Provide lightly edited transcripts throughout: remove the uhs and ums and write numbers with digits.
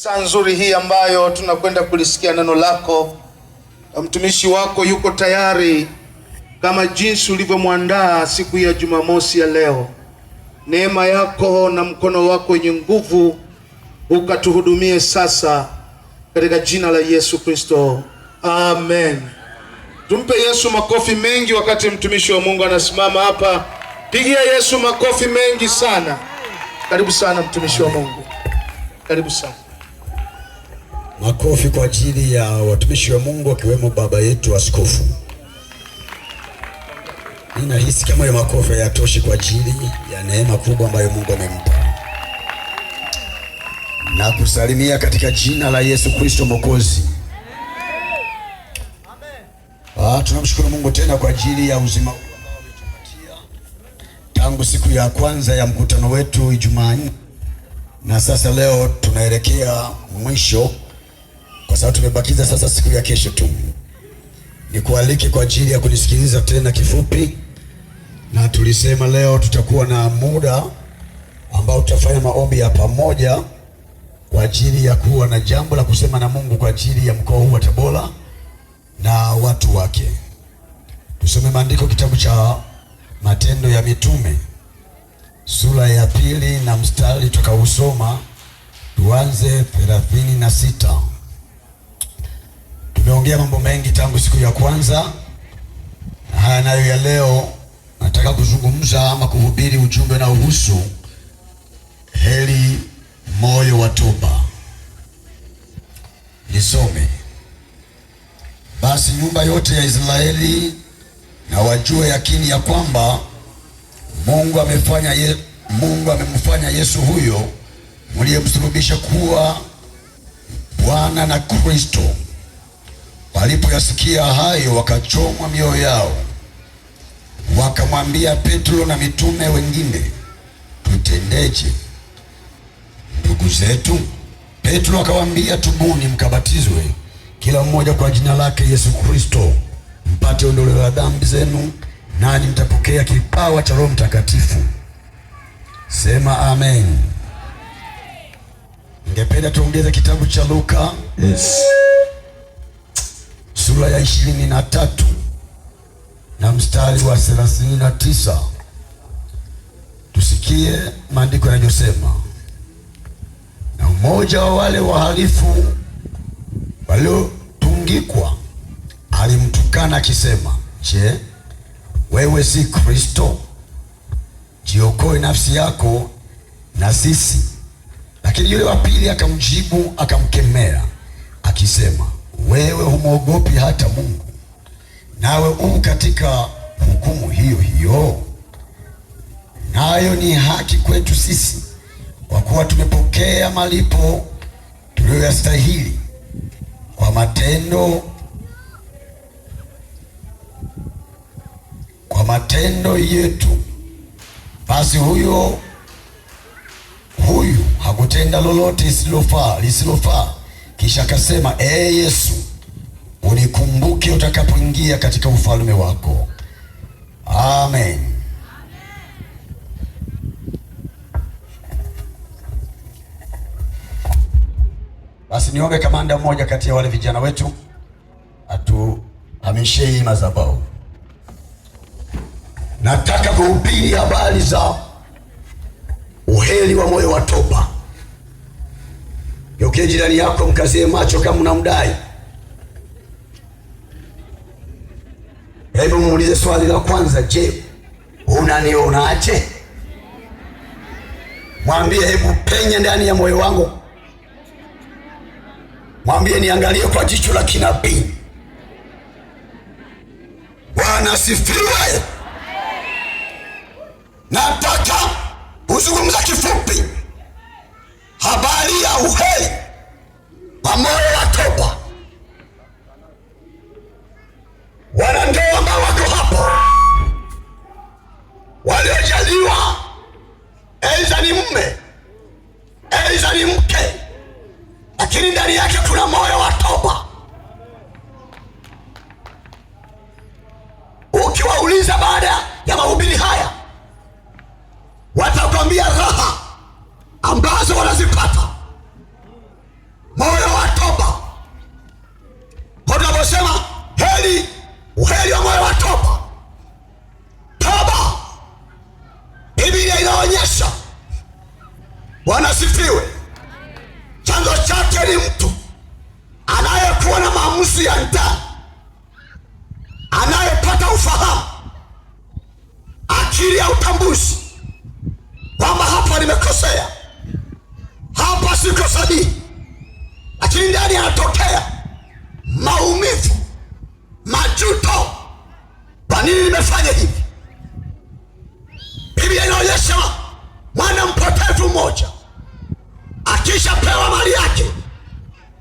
saa nzuri hii ambayo tunakwenda kulisikia neno lako. Mtumishi wako yuko tayari kama jinsi ulivyomwandaa siku ya Jumamosi ya leo. Neema yako na mkono wako wenye nguvu ukatuhudumie sasa katika jina la Yesu Kristo. Amen. Tumpe Yesu makofi mengi wakati mtumishi wa Mungu anasimama hapa. Pigia Yesu makofi mengi sana. Karibu sana mtumishi wa Mungu. Karibu sana. Makofi kwa ajili ya watumishi wa Mungu akiwemo baba yetu askofu. Ninahisi kama hiyo makofi hayatoshi kwa ajili ya neema kubwa ambayo Mungu amempa. Na kusalimia katika jina la Yesu Kristo Mwokozi. Tunamshukuru Mungu tena kwa ajili ya uzima ambao ametupatia tangu siku ya kwanza ya mkutano wetu Ijumaa, na sasa leo tunaelekea mwisho kwa sababu tumebakiza sasa siku ya kesho tu. Nikualike kwa ajili ya kunisikiliza tena kifupi, na tulisema leo tutakuwa na muda ambao tutafanya maombi ya pamoja kwa ajili ya kuwa na jambo la kusema na Mungu kwa ajili ya mkoa huu wa Tabora na watu wake. Tusome maandiko, kitabu cha Matendo ya Mitume sura ya 2 na mstari tutakausoma tuanze 36. Tumeongea mambo mengi tangu siku ya kwanza, na haya nayo ya leo nataka kuzungumza ama kuhubiri ujumbe na uhusu heri moyo wa toba. Nisome: basi nyumba yote ya Israeli na wajue yakini ya kwamba Mungu amemfanya Yesu huyo mliyemsulubisha kuwa Bwana na Kristo. Walipoyasikia hayo, wakachomwa mioyo yao, wakamwambia Petro na mitume wengine, tutendeje ndugu zetu? Petro akawaambia, tubuni mkabatizwe kila mmoja kwa jina lake Yesu Kristo, mpate ondoleo la dhambi zenu, nanyi mtapokea kipawa cha Roho Mtakatifu. Sema amen. Ningependa tuongeze kitabu cha Luka, sura ya 23 na mstari wa 39. Tusikie maandiko yanayosema: na mmoja wa wale wahalifu waliotungikwa alimtukana akisema, je, wewe si Kristo? Jiokoe nafsi yako na sisi. Lakini yule wa pili akamjibu akamkemea akisema, wewe humwogopi hata Mungu, nawe katika hukumu hiyo hiyo? Nayo ni haki kwetu sisi, kwa kuwa tumepokea malipo tuliyoyastahili kwa matendo yetu. Basi huyu hakutenda lolote lisilofaa. Kisha akasema, Yesu, unikumbuke utakapoingia katika ufalme wako. Amen. Basi niombe kamanda mmoja kati ya wale vijana wetu atuhamishie hii madhabahu. Nataka kuhubiri habari za uheri wa moyo wa toba. Geukia jirani yako, mkazie macho kama unamdai. Hebu muulize swali la kwanza, je, unanionaje? Mwambie, hebu penye ndani ya moyo wangu. Mwambie, niangalie kwa jicho la kinabii. Bwana asifiwe. Nataka kuzungumza kifupi habari ya uheri wa moyo wa toba. Wanandoa ambao wako hapo, waliojaliwa aidha ni mume aidha ni mke, lakini ndani yake kuna moyo wa toba. Ukiwauliza baada ya mahubiri haya, watakwambia raha ambazo wanazipata Wewe ni mtu anayekuwa na maamuzi ya ndani, anayepata ufahamu, akili ya utambuzi kwamba hapa nimekosea, hapa siko sahihi, lakini ndani anatokea maumivu, majuto. Kwa nini nimefanya hivi? Biblia inaonyesha mwana mpotevu mmoja akishapewa mali yake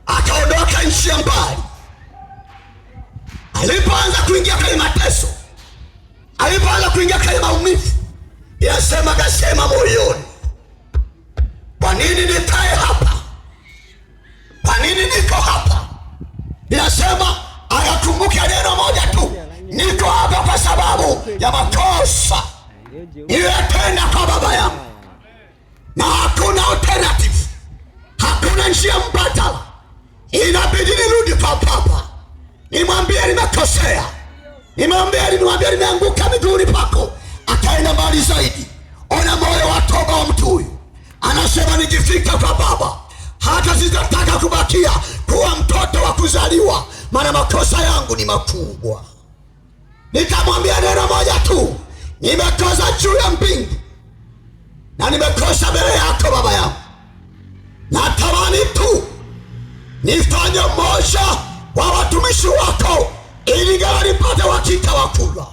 akaondoka nchi ya mbali. Alipoanza kuingia kwenye mateso, alipoanza kuingia kwenye maumivu, inasema kasema moyoni, kwa nini nikae hapa? Kwa nini niko hapa? Inasema akakumbuka neno moja tu, niko hapa kwa sababu ya makosa niliyotenda kwa baba yangu, na hakuna alternative, hakuna njia mbadala. Inabidi nirudi kwa baba, nimwambie nimekosea, nimwambie nimeanguka miguuni pako. Akaenda mbali zaidi. Ona moyo wa toba wa mtu huyu, anasema nikifika kwa baba hata sitataka kubakia kuwa mtoto wa kuzaliwa, maana makosa yangu ni makubwa. Nikamwambia neno moja tu, nimekosa juu ya mbingu na nimekosa mbele yako baba yangu. Natamani tu nifanye mmoja wa watumishi wako ili gari nipate uhakika wa kula.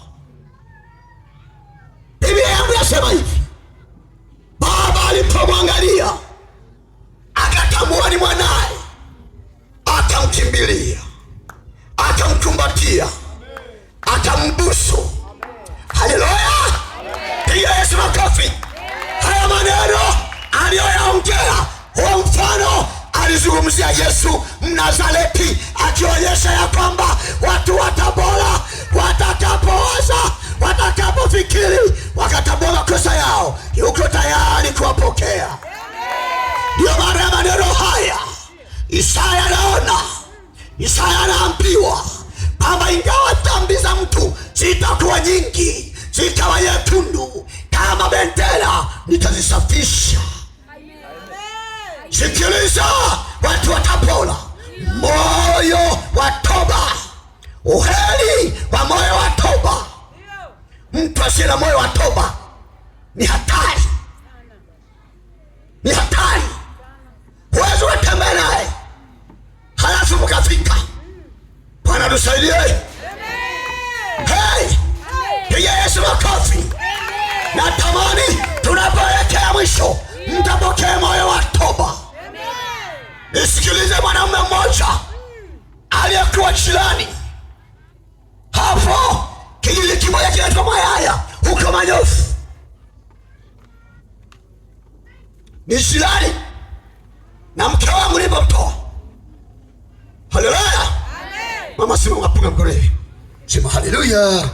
Biblia yangu yasema hivi, baba alipomwangalia akatambua ni mwanaye, akamkimbilia, akamkumbatia, akambusu. Haleluya! Piga Yesu makofi. Haya maneno aliyoyaongea, huo mfano alizungumzia Yesu Mnazareti, akionyesha ya kwamba watu watabora watakapooza, watakapofikiri, wakatambua makosa yao, yuko tayari kuwapokea. Ndio maana ya maneno haya Isaya anaona, Isaya anaambiwa kwamba ingawa dhambi za mtu zitakuwa nyingi, zikawa nyekundu kama bendera, nitazisafisha. Sikiliza, watu watapona. Moyo wa toba, uheri wa moyo wa toba. Mtu asiye na moyo wa toba ni hatari, ni hatari. Huwezi kutembea naye halafu mkafika. Bwana tusaidie. Hey, piga Yesu makofi. Natamani tunapoelekea mwisho mtapokee moyo wa toba. Nisikilize, mwanamume mmoja aliyekuwa jirani hapo kijiji kimoja kinaitwa Mayaya huko Manyofu. Ni jirani na mke wangu nilipomtoa. Haleluya! Mama sima unapunga mkono hivi. Sema haleluya.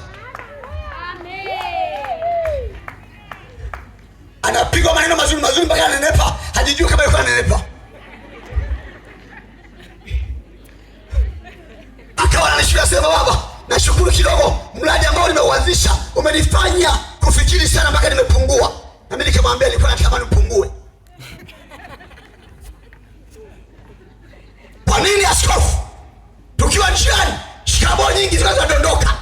Anapigwa maneno mazuri mazuri mpaka ananenepa, hajijui kama yuko ananenepa. Akawa ananishukuru, sema baba, nashukuru kidogo mradi ambao nimeuanzisha umenifanya kufikiri sana mpaka nimepungua. Na mimi nikamwambia nilikuwa natamani upungue. Kwa nini askofu? Tukiwa njiani, shikamoo nyingi zinazodondoka.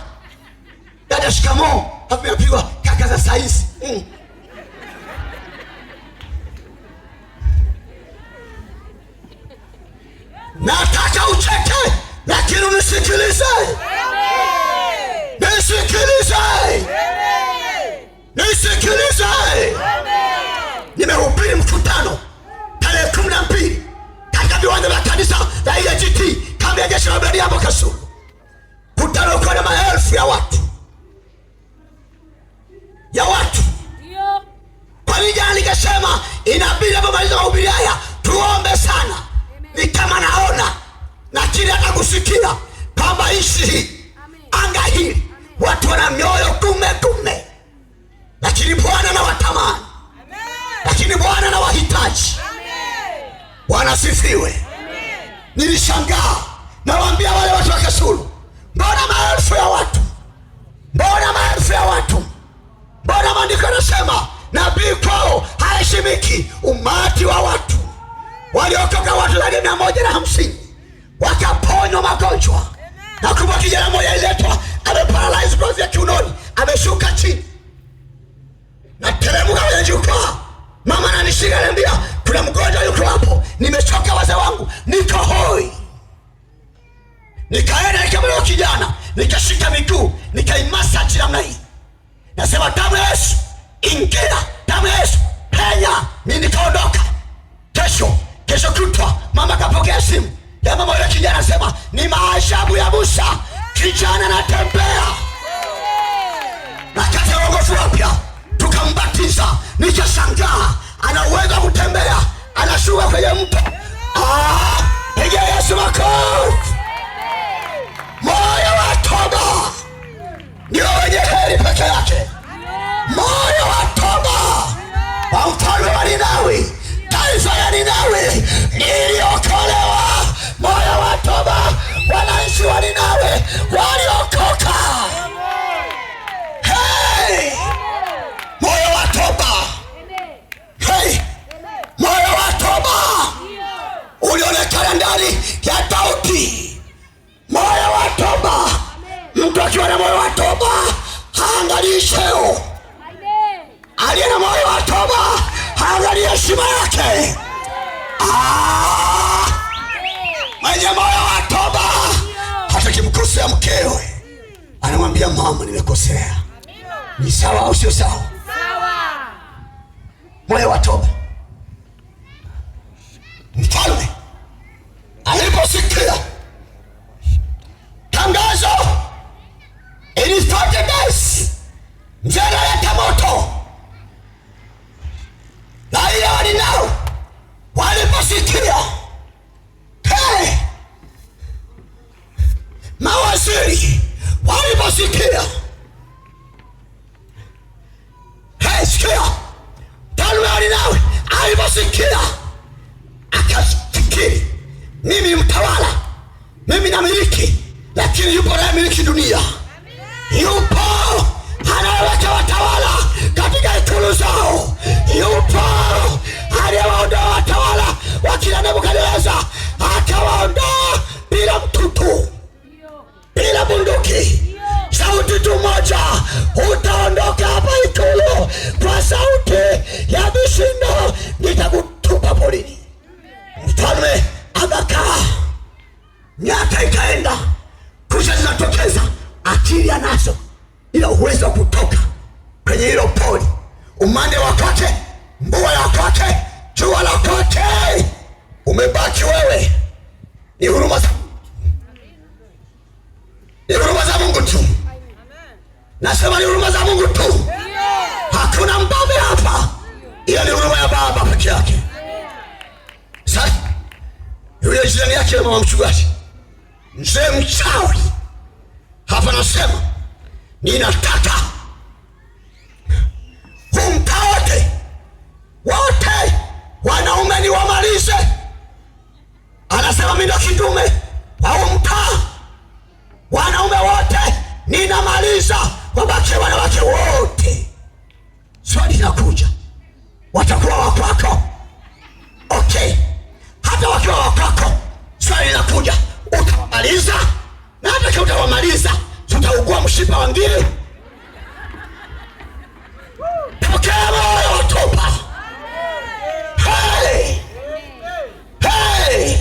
Dada shikamoo, hapo yapigwa kaka za saizi. Nataka ucheke, lakini unisikilize. Nisikilize. Nisikilize. Nimehubiri mkutano tarehe 12 katika viwanja vya kanisa la EAGT kambi ya jeshi la Brigadi hapo Kasulu. Mkutano kwa maelfu ya watu. Kwa nini jana nikasema inabidi apomaliza mahubiri haya tuombe sana? Ni kama naona na kile atakusikia kwamba ishi hii, anga hili, watu wana mioyo kume, lakini Bwana na watamani, lakini Bwana na wahitaji. Bwana sifiwe. Nilishangaa, nawaambia wale watu wa Kasulu, mbona maelfu ya watu, mbona maelfu ya watu? Mbona maandiko yanasema nabii kwao haheshimiki? Umati wa watu waliokoka watu 150 wakaponywa magonjwa. Na kumbe kijana mmoja aliletwa ameparalyze kuanzia kiunoni, ameshuka chini na teremka kwenye jukwaa. Mama ananishika ananiambia, kuna mgonjwa yuko hapo, nimechoka wazee wangu, niko hoi. Nikaenda nikamwona kijana, nikashika miguu, nikaimasaji namna hii. Nasema damu ya Yesu ingia, damu ya Yesu penya. Mimi nikaondoka. Kesho kutwa mama kapokea simu ya mama yule kijana, anasema ni maajabu ya Musa, kijana anatembea. Na kata uongofu wapya tukambatiza, nikashangaa anaweza kutembea, anashuka kwenye mto. Piga Yesu makofi. Moyo wa toba ndio wenye heri peke yake. Moyo wa toba wa mfalme wa Ninawi, taifa ya Ninawi iliokolewa. Moyo wa toba, wananchi wa Ninawi waliokoka. Hey! Moyo wa toba. Hey! Moyo wa toba ulionekana ndani ya Daudi. Moyo wa toba. Mtu akiwa na moyo wa toba haangalii cheo. Aliye na moyo wa toba haangalii heshima yake. Mwenye moyo wa toba hata kimkosea mkewe anamwambia, mama, nimekosea. Ni sawa au sio sawa? Moyo wa toba. Mfalme aliposikia tangazo, it is 30 days, njaa ya moto, raia wa Ninawi waliposikia, mawaziri waliposikia, sikia, mfalme wa Ninawi aliposikia, akafikiri, mimi mtawala, mimi namiliki, lakini yupo anayemiliki dunia. Yupo anayeweka watawala katika ikulu zao. Yupo aliyewaondoa watawala wakina Nebukadneza, akawaondoa bila mtutu, bila bunduki. Sauti tu moja, utaondoka hapa ikulu kwa sauti ya vishindo, nitakutupa polini. Mfalme akakaa, miaka ikaenda, kucha zinatokeza, akili anazo, ila uwezo wa kutoka kwenye hilo poli. Umande wa kwake, mvua ya kwake, jua la kwake. Umebaki wewe ni huruma za Mungu tu. Nasema ni huruma za Mungu tu. Hakuna mbabe hapa, ila ni huruma ya Baba peke yake. Sasa yule jirani yake mama mchungaji, mzee mchawi hapa, nasema ninataka mtaa wote wanaume ni wamalize. Anasema mimi ndo kidume au mtaa, wanaume wote ninamaliza, wabaki wanawake wote. Swali linakuja, watakuwa wakwako? Okay, hata wakiwa wakwako, swali linakuja, utawamaliza? Na hata kama utawamaliza, tutaugua mshipa wa ngiri. Pokea moyo wa toba. Hey! Hey!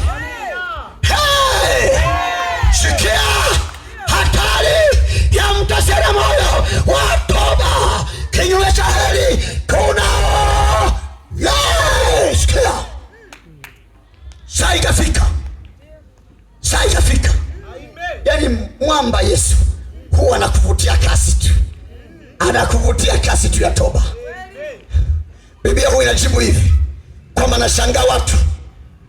Hey! Sikia hatari ya mtasema moyo wa toba. Kinyume cha heri kuna sikia. Saa ikafika. Yaani mwamba Yesu huwa anakuvutia kasi tu. Anakuvutia kasi tu ya toba. Biblia huwa inajibu hivi kwamba nashangaa watu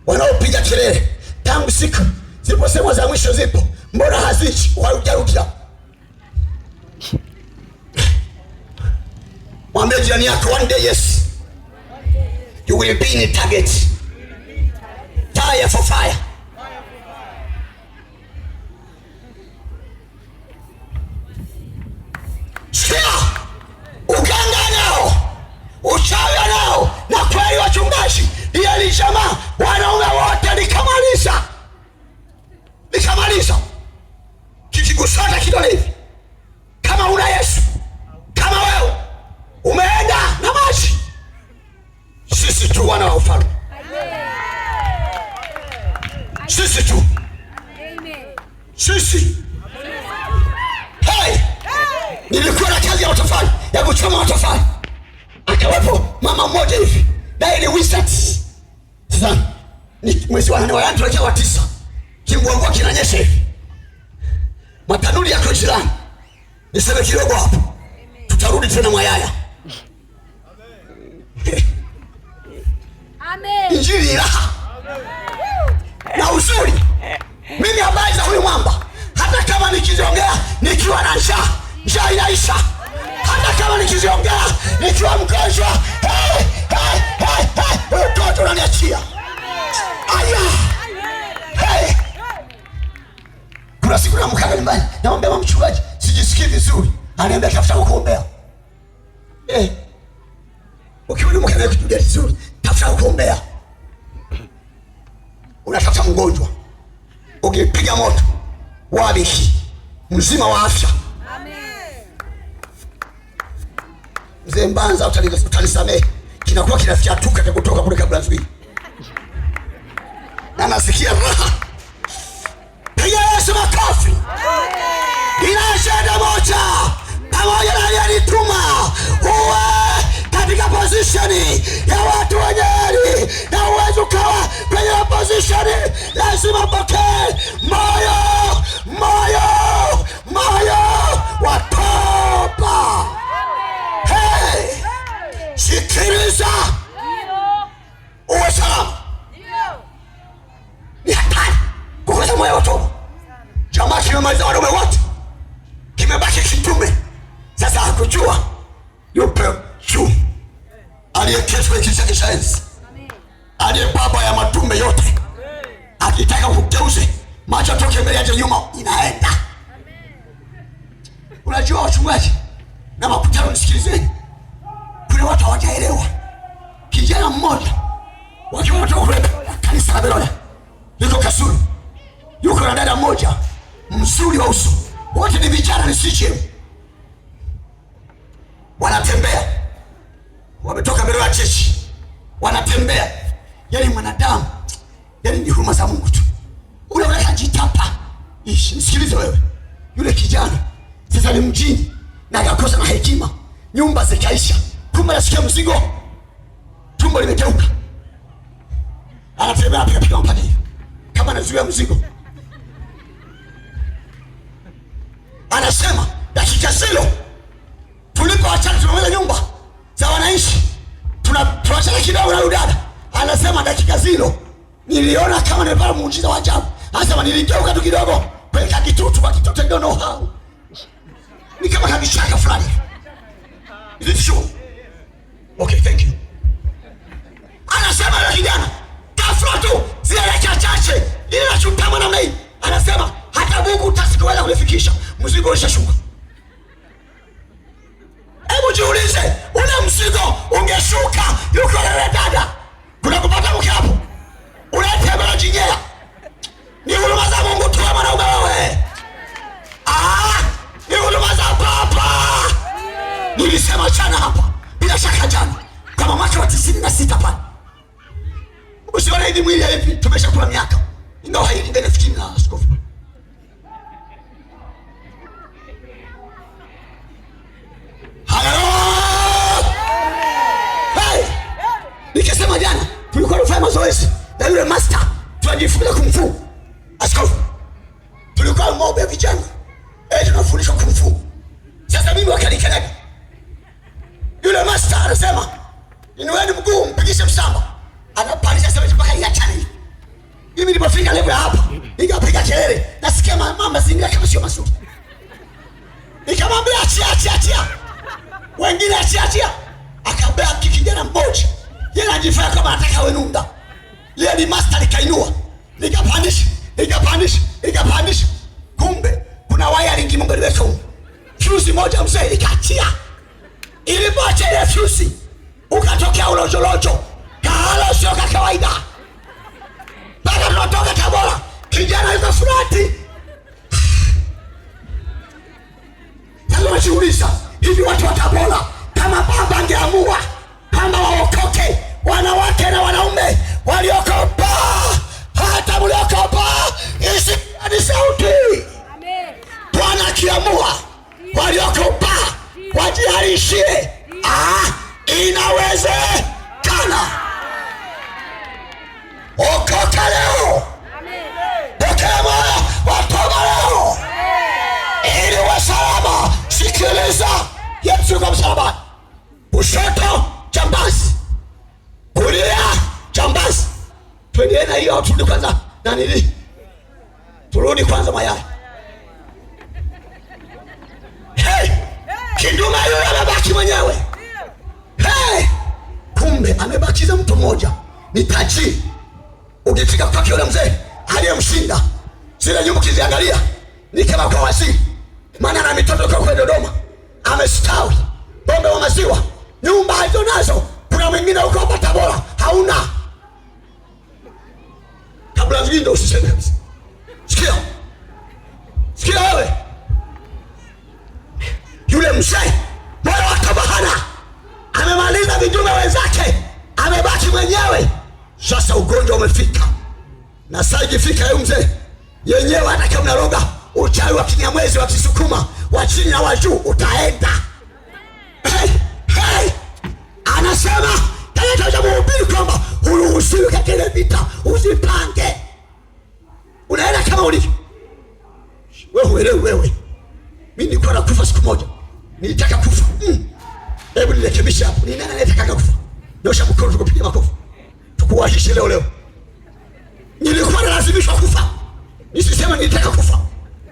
wanaopiga kelele tangu siku ziliposemwa za mwisho zipo, mbona hazichi? Warudia. Mwambie jirani yako, one day yes you will be in target. Fire for fire. Uganga nao, uchawi nao, na kweli wachungaji, ili jamaa wanaume Sisi tu. Sisi. Hey! Nilikuwa na kazi ya matofali, ya kuchoma matofali. Akawepo mama mmoja hivi. Naye ni wizard. Sasa ni mwezi wa 8 wa 9. Kimwongo kinanyesha hivi. Matanuri yako jirani. Niseme kidogo hapo. Tutarudi tena Mwayaya. Amen. Injili raha. Na uzuri. Mimi habari za huyu mwamba, hata kama nikiziongea nikiwa na njaa, njaa inaisha. Hata kama nikiziongea nikiwa mgonjwa, mtoto unaniachia. Aya. Kuna siku namkaa nyumbani, namwambia mama mchungaji, sijisikii vizuri. Ananiambia tafuta kuombea. Ukiwa mkaka kutulia vizuri, tafuta kuombea. Unatafuta mgonjwa. Ukipiga moto wabiki mzima wa afya. Amen. Mzee Mbanza utanisamehe, kinakuwa kinafyatuka kutoka kule kabla nzuri. Na nasikia raha. Piga Yesu makofi. Ina shida moja. Pamoja na aliyetuma uwe katika posisheni ya watu wenye heri na uwezo kawa kwenye posisheni, lazima pokee moyo wa toba. Hey! Sikiliza. Uwe salama. Ni hatari kukosa moyo wa toba. Jamaa kimemaliza wanaume wote, kimebaki kitume. Sasa hakujua yupe juu aliyeketi kwenye kiti cha enzi, aliye baba ya matume yote. Akitaka kugeuze macho atoke mbele aje nyuma, inaenda. Unajua wachungaji na makutano, nisikilizeni, kuna watu hawajaelewa. Kijana mmoja wakiwa wanatoka kule kanisa la Beroya, yuko Kasulu, yuko na dada mmoja mzuri wa uso, wote ni vijana, ni CCM. Wanatembea, wametoka Beroya Church, wanatembea. Yani mwanadamu, yani ni huruma za Mungu tu. Ule anajitapa. Nisikilize wewe, yule kijana sasa ni mjini na akakosa na hekima, nyumba zikaisha, kumbe nasikia mzigo, tumbo limeteuka. Anatembea apiga mpaka hivi kama anazuia mzigo. Anasema dakika zilo tulipoachana, tunaweza nyumba za wananchi, tunachana kidogo na udada. Anasema dakika zilo niliona kama nimepata muujiza wa ajabu. Anasema niligeuka tu kidogo kwenye kakitutu, kakitutu ndio know how, ni kama kakishaka fulani. Is it sure? Okay, thank you. Anasema yule kijana ghafla tu zile dakika chache ile nachutama namna hii, anasema hata Mungu utasikuweza kulifikisha, mzigo ulishashuka. Hebu jiulize, ule mzigo ungeshuka, yuko wewe dada, kuna kupata mke hapo, unatembea na jinyea. Ni huruma za Mungu tu mwanaume wewe. Ni huruma za Baba. Nilisema jana hapa, bila shaka jana, kama mwaka wa 96 pale. Usione hivi mwili hivi tumeshakula miaka. Ndio hailingani fikiri na askofu. Nikasema jana tulikuwa tunafanya mazoezi na yule master, tunajifunza kumfu. Askofu, tulikuwa mobe ya vijana, tunafundishwa kumfu. Sasa mimi wakanikanyaga. Yule master anasema, "Inueni mguu mpigishe msamba." Anapandisha sema mpaka iachane hivi. Mimi nilipofika level hapa, nikapiga kelele. Nasikia mama zingia kama sio mazuri. Nikamwambia achia. Wengine achia. Akabea kijana mmoja. Yeye anajifanya kama anataka wenunda. Yeye ni master, nikainua. Nikapandisha. Kumbe kuna wiring Mungu liweka huko. Fuse moja mzee ikaachia. Ilipoacha ile fuse, ukatokea ulojolojo. Kahalo sio kawaida. Bado tunatoka Tabora. Kijana yuko fulati. Sasa unajiuliza, hivi watu wa Tabora kama baba angeamua kama waokoke wanawake na wanaume waliokopa, hata mliokopa wakiamua waliokupa wajiharishie. Inawezekana. Okoka leo, pokea moyo wa toba leo ili uwe salama. Sikiliza, Yesu kwa msalabani, kushoto jambazi, kulia jambazi. Twende na hiyo, turudi kwanza na nini, turudi kwanza mayai. Kidume yule amebaki mwenyewe. Kumbe amebakiza mtu mmoja, ni tajiri. Ukifika kwake yule mzee aliyemshinda, zile nyumba kiziangalia ni kama kwa waziri, maana na mitoto kwa Dodoma amestawi, bombe wa maziwa, nyumba hizo nazo. Kuna mwingine huko hapa Tabora hauna. Kabla ndio usiseme. Sikia wewe, yule mzee moyo wa toba hana, amemaliza vidume wenzake, amebaki mwenyewe. Sasa ugonjwa umefika, na saa ikifika yule mzee yenyewe atakaye mnaroga uchawi wa Kinyamwezi wa Kisukuma wa chini na wa juu utaenda. Anasema tayari mhubiri kwamba uruhusiwi katika vita, usipange. Unaenda kama ulivyo. Wewe mimi nilikuwa nakufa siku moja, nilitaka kufa. Hebu nirekebisha hapo. Ni nani anayetaka kufa? Nyosha mkono tukupigie makofi. Tukuwashishe leo. Nilikuwa nalazimishwa kufa. Nisisema nilitaka kufa.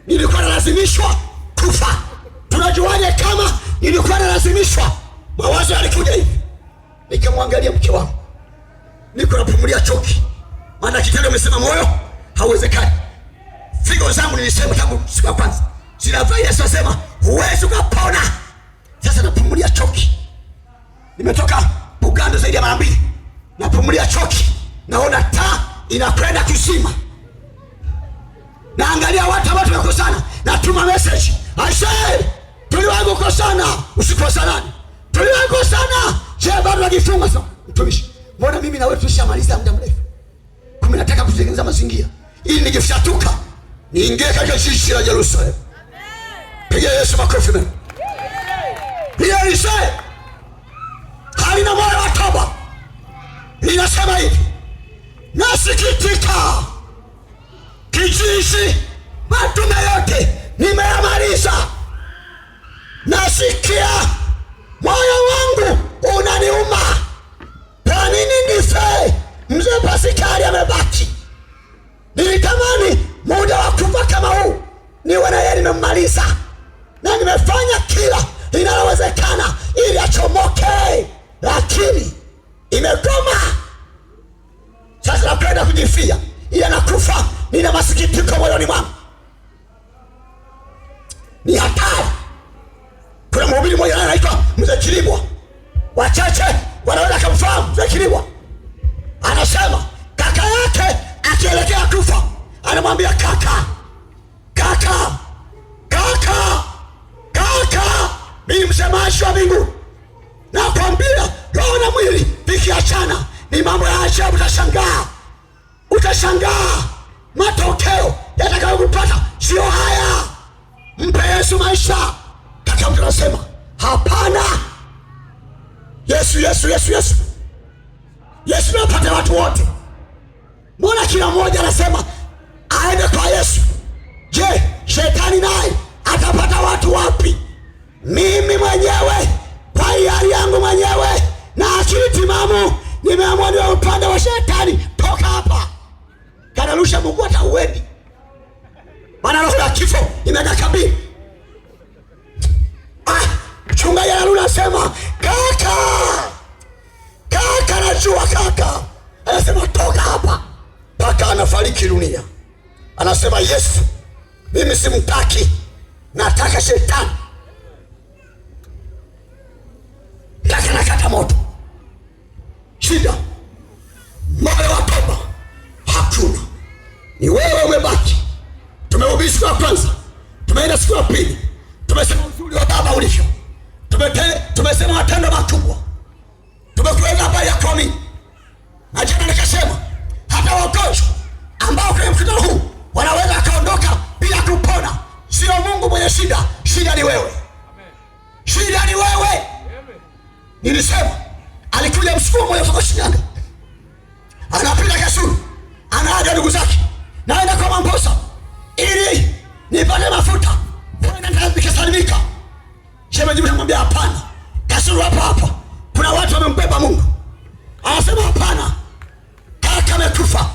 Nilikuwa nalazimishwa kufa. Tunajuaje kama nilikuwa nalazimishwa? Mawazo yalikuja hivi. Nikamwangalia mke wangu, niko napumulia choki, maana kitendo amesema moyo hauwezekani. Figo zangu nilisema tangu siku ya kwanza zinavaa, Yesu asema huwezi kupona. Sasa napumulia choki, nimetoka Bugando zaidi ya mara 2, napumulia choki, naona taa inakwenda kuzima, naangalia watu ambao tumekosana, natuma message, I say tuliwakosana, usikosanani, tuliwakosana. Je, bado najifunga sasa? Mtumishi, mbona mimi na wewe tushamaliza muda mrefu? Kama nataka kutengeneza mazingira ili nikifyatuka niingie katika jiji la Yerusalemu. Piga Yesu makofi mengi. Biblia inasema halina moyo wa toba. Inasema hivi, nasikitika kijiji matume yote nimeyamaliza. Nasikia moyo wangu unaniuma. Kwa nini nife? Mzee Pasikali amebaki. Nilitamani muda wa kufa kama huu niwe na yeye nimemmaliza, na nimefanya kila linalowezekana ili achomoke, lakini imegoma. Sasa nakwenda kujifia, ili anakufa. Nina masikitiko moyoni mwangu, ni hatari. Kuna mhubiri mmoja anaitwa Mzee Kilibwa, wachache wanaweza kumfahamu Mzee Kilibwa. Anasema kaka yake akielekea kufa anamwambia kaka, mimi msemaji wa mbinguni nakwambia, roho na mwili vikiachana ni mambo ya ajabu. Utashangaa matokeo yatakayokupata sio haya. Mpe Yesu maisha. Kaka mtu anasema hapana, Yesu napata watu wote. Mbona kila mmoja anasema aende kwa Yesu? Je, shetani naye atapata watu wapi? Mimi mwenyewe kwa hiari yangu mwenyewe na akili timamu nimeamua niwe upande wa shetani. Toka hapa, kanarusha Mungu hata uendi, maana roho ya kifo imekakabili. Mchungaji anasema kaka, najua kaka. Anasema toka hapa, mpaka anafariki dunia. Anasema Yesu, mimi simtaki, nataka shetani. Kaka nakata moto. Shida moyo wa toba hakuna, ni wewe umebaki. Tumehubiri siku ya kwanza, tumeenda siku ya pili, tumesema uzuri wa Baba ulivyo, tumesema matendo makubwa, tumekueleza habari ya kuamini. Na jana nikasema hata wagonjwa ambao kwenye mkutano huu wanaweza kaondoka bila kupona. Sio Mungu mwenye shida, shida ni wewe. Shida ni wewe. Nilisema alikuja Msukuma mmoja kutoka Shinyanga, anapita Kasulu, anaaga ndugu zake, naenda kwa Mamposa ili nipate mafuta, nikasalimika. Shemeji anamwambia hapana, Kasulu hapa kuna watu wamembeba Mungu. Anasema hapana, kaka amekufa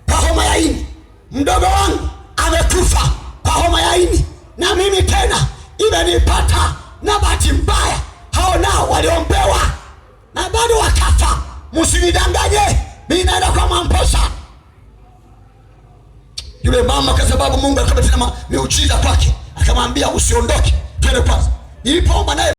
kwa homa ya ini, mdogo wangu amekufa kwa homa ya ini, na mimi tena imenipata, na bahati mbaya hao nao waliombewa na bado wakafa. Msinidanganye, mimi naenda kwa Mamposa. Yule mama kwa sababu Mungu akamtenda miujiza kwake, akamwambia usiondoke, twende kwanza. Nilipoomba naye